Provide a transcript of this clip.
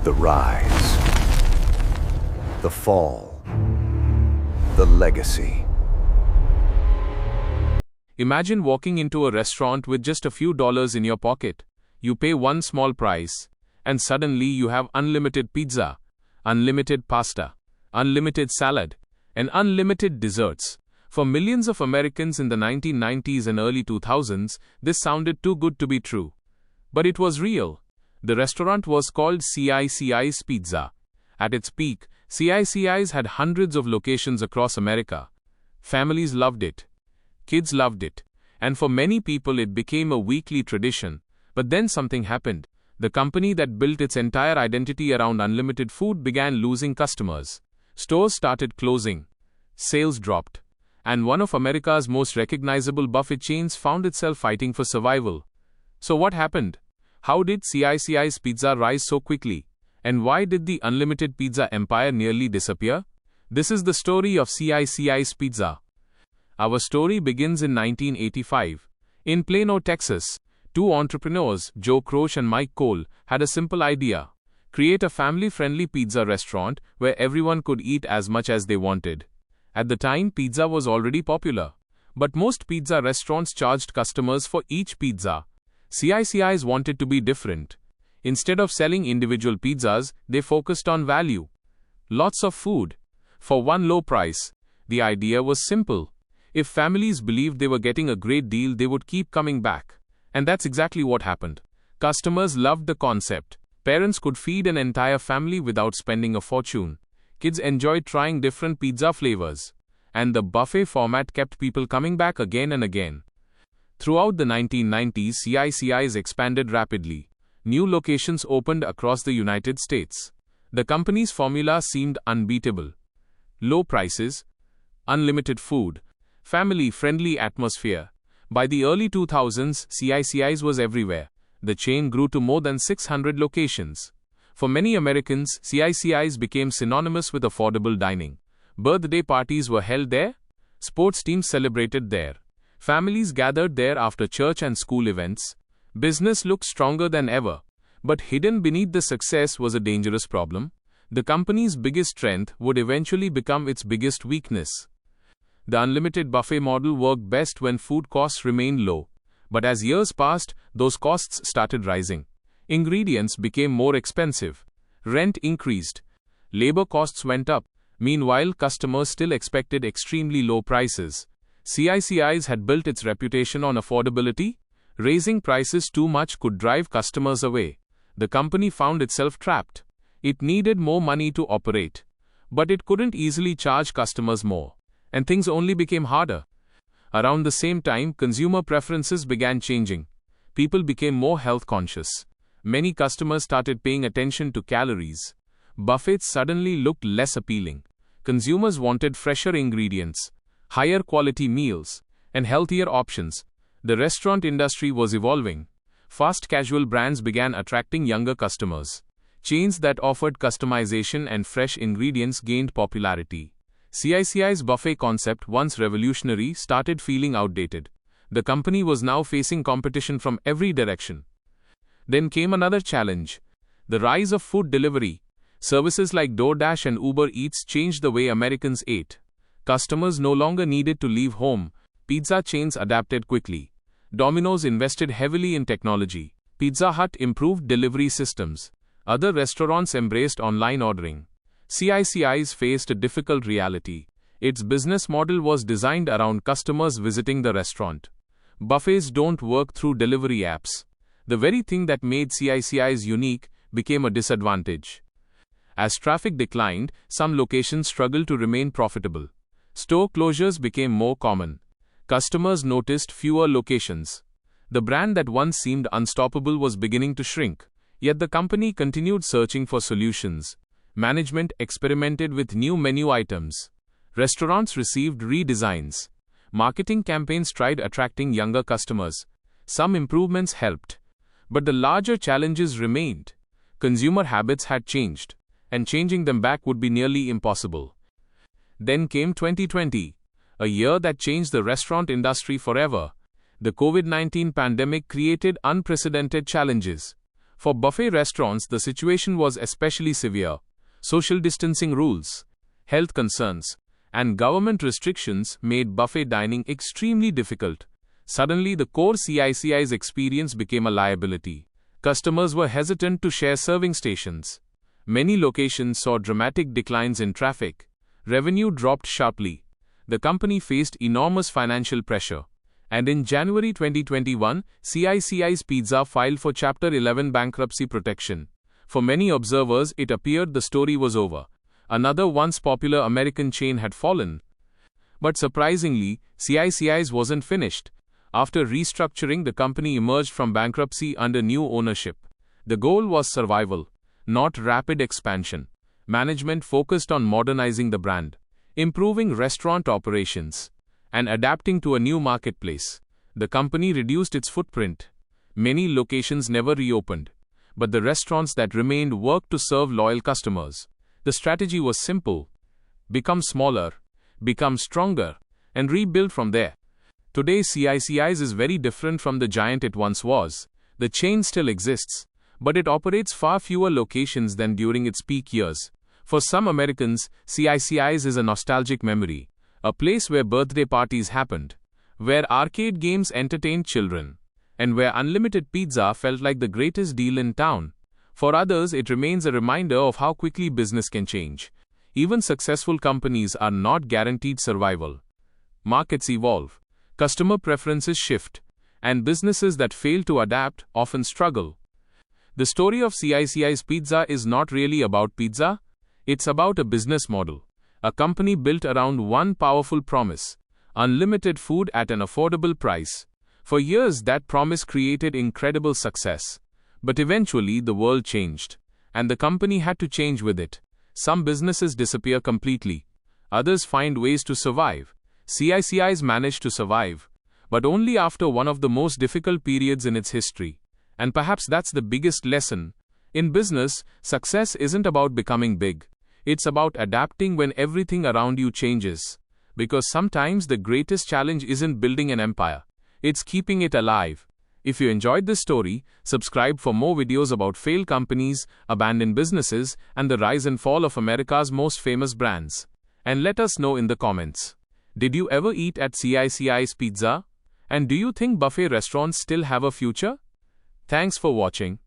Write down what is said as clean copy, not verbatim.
The rise, the fall, the legacy. Imagine walking into a restaurant with just a few dollars in your pocket. You pay one small price, and suddenly you have unlimited pizza, unlimited pasta, unlimited salad, and unlimited desserts. For millions of Americans in the 1990s and early 2000s, this sounded too good to be true. But it was real. The restaurant was called Cicis Pizza. At its peak, Cicis had hundreds of locations across America. Families loved it. Kids loved it. And for many people it became a weekly tradition. But then something happened. The company that built its entire identity around unlimited food began losing customers. Stores started closing. Sales dropped. And one of America's most recognizable buffet chains found itself fighting for survival. So what happened? How did Cicis Pizza rise so quickly? And why did the unlimited pizza empire nearly disappear? This is the story of Cicis Pizza. Our story begins in 1985. In Plano, Texas, two entrepreneurs, Joe Croce and Mike Cole, had a simple idea: create a family-friendly pizza restaurant where everyone could eat as much as they wanted. At the time, pizza was already popular, but most pizza restaurants charged customers for each pizza. Cicis wanted to be different. Instead of selling individual pizzas, they focused on value. Lots of food for one low price. The idea was simple. If families believed they were getting a great deal, they would keep coming back. And that's exactly what happened. Customers loved the concept. Parents could feed an entire family without spending a fortune. Kids enjoyed trying different pizza flavors. And the buffet format kept people coming back again and again. Throughout the 1990s, Cicis expanded rapidly. New locations opened across the United States. The company's formula seemed unbeatable. Low prices, unlimited food, family-friendly atmosphere. By the early 2000s, Cicis was everywhere. The chain grew to more than 600 locations. For many Americans, Cicis became synonymous with affordable dining. Birthday parties were held there. Sports teams celebrated there. Families gathered there after church and school events. Business looked stronger than ever. But hidden beneath the success was a dangerous problem. The company's biggest strength would eventually become its biggest weakness. The unlimited buffet model worked best when food costs remained low. But as years passed, those costs started rising. Ingredients became more expensive. Rent increased. Labor costs went up. Meanwhile, customers still expected extremely low prices. Cicis had built its reputation on affordability. Raising prices too much could drive customers away. The company found itself trapped. It needed more money to operate. But it couldn't easily charge customers more. And things only became harder. Around the same time, consumer preferences began changing. People became more health conscious. Many customers started paying attention to calories. Buffets suddenly looked less appealing. Consumers wanted fresher ingredients, higher quality meals, and healthier options. The restaurant industry was evolving. Fast casual brands began attracting younger customers. Chains that offered customization and fresh ingredients gained popularity. Cicis buffet concept, once revolutionary, started feeling outdated. The company was now facing competition from every direction. Then came another challenge: the rise of food delivery. Services like DoorDash and Uber Eats changed the way Americans ate. Customers no longer needed to leave home. Pizza chains adapted quickly. Domino's invested heavily in technology. Pizza Hut improved delivery systems. Other restaurants embraced online ordering. Cicis faced a difficult reality. Its business model was designed around customers visiting the restaurant. Buffets don't work through delivery apps. The very thing that made Cicis unique became a disadvantage. As traffic declined, some locations struggled to remain profitable. Store closures became more common. Customers noticed fewer locations. The brand that once seemed unstoppable was beginning to shrink. Yet the company continued searching for solutions. Management experimented with new menu items. Restaurants received redesigns. Marketing campaigns tried attracting younger customers. Some improvements helped. But the larger challenges remained. Consumer habits had changed, and changing them back would be nearly impossible. Then came 2020, a year that changed the restaurant industry forever. The COVID-19 pandemic created unprecedented challenges. For buffet restaurants, the situation was especially severe. Social distancing rules, health concerns, and government restrictions made buffet dining extremely difficult. Suddenly, the core CiCi's experience became a liability. Customers were hesitant to share serving stations. Many locations saw dramatic declines in traffic. Revenue dropped sharply. The company faced enormous financial pressure. And in January 2021, CiCi's Pizza filed for Chapter 11 bankruptcy protection. For many observers, it appeared the story was over. Another once popular American chain had fallen. But surprisingly, CiCi's wasn't finished. After restructuring, the company emerged from bankruptcy under new ownership. The goal was survival, not rapid expansion. Management focused on modernizing the brand, improving restaurant operations, and adapting to a new marketplace. The company reduced its footprint. Many locations never reopened, but the restaurants that remained worked to serve loyal customers. The strategy was simple: become smaller, become stronger, and rebuild from there. Today, CiCi's is very different from the giant it once was. The chain still exists, but it operates far fewer locations than during its peak years. For some Americans, CiCi's is a nostalgic memory, a place where birthday parties happened, where arcade games entertained children, and where unlimited pizza felt like the greatest deal in town. For others, it remains a reminder of how quickly business can change. Even successful companies are not guaranteed survival. Markets evolve, customer preferences shift, and businesses that fail to adapt often struggle. The story of CiCi's Pizza is not really about pizza, it's about a business model. A company built around one powerful promise: unlimited food at an affordable price. For years, that promise created incredible success. But eventually, the world changed, and the company had to change with it. Some businesses disappear completely. Others find ways to survive. CiCi's managed to survive, but only after one of the most difficult periods in its history. And perhaps that's the biggest lesson. In business, success isn't about becoming big. It's about adapting when everything around you changes. Because sometimes the greatest challenge isn't building an empire, it's keeping it alive. If you enjoyed this story, subscribe for more videos about failed companies, abandoned businesses, and the rise and fall of America's most famous brands. And let us know in the comments. Did you ever eat at CiCi's Pizza? And do you think buffet restaurants still have a future? Thanks for watching.